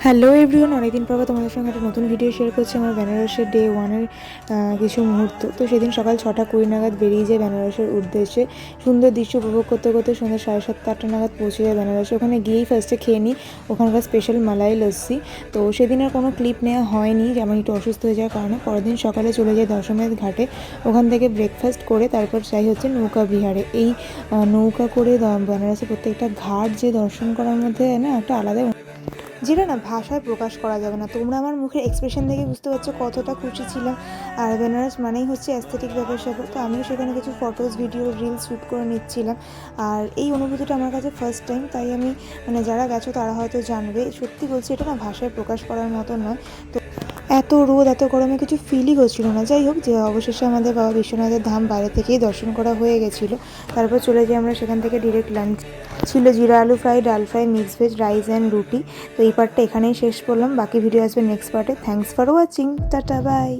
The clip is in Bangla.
হ্যালো এভরিওয়ান, অনেকদিন পর তোমাদের সঙ্গে একটা নতুন ভিডিও শেয়ার করছি আমার বেনারসের ডে ওয়ানের কিছু মুহূর্ত। তো সেদিন সকাল 6:20 নাগাদ বেরিয়ে যায় বেনারসের উদ্দেশ্যে। সুন্দর দৃশ্য উপভোগ করতে করতে সন্ধ্যা 7:30-8টা নাগাদ পৌঁছে যায় বেনারসে। ওখানে গিয়েই ফার্স্টে খেয়ে নিই ওখানকার স্পেশাল মালাই লস্যি। তো সেদিন আর কোনো ক্লিপ নেওয়া হয়নি, যেমন একটু অসুস্থ হয়ে যাওয়ার কারণে। পরের দিন সকালে চলে যায় দশমেধ ঘাটে, ওখান থেকে ব্রেকফাস্ট করে তারপর যাই হচ্ছে নৌকা বিহারে। এই নৌকা করে বেনারসে প্রত্যেকটা ঘাট যে দর্শন করার মধ্যে না একটা আলাদা, যেটা না ভাষায় প্রকাশ করা যাবে না। তোমরা আমার মুখের এক্সপ্রেশন দেখে বুঝতে পারছো কতটা খুশি ছিলাম। আর বেনারস মানেই হচ্ছে অ্যাস্থেটিক ব্যাপার স্যাপার। তো আমিও সেখানে কিছু ফটোস, ভিডিও, রিলস শ্যুট করে নিচ্ছিলাম। আর এই অনুভূতিটা আমার কাছে ফার্স্ট টাইম, তাই আমি যারা গেছো তারা হয়তো জানবে। সত্যি বলছি, এটা না ভাষায় প্রকাশ করার মতো নয়। তো এত রোদ, এত গরমে কিছু ফিলই হচ্ছিল না। যাই হোক, যে অবশেষে আমাদের বাবা বিশ্বনাথের ধাম বাইরে থেকেই দর্শন করা হয়ে গেছিলো। তারপর চলে যাই আমরা সেখান থেকে ডিরেক্ট লাঞ্চ ছিল জিরা আলু ফ্রাই, ডাল fry, mix veg, rice and রুটি। তো এই পার্টটা এখানেই শেষ করলাম, বাকি ভিডিও আসবে নেক্সট পার্টে। Thanks for watching, tata, by.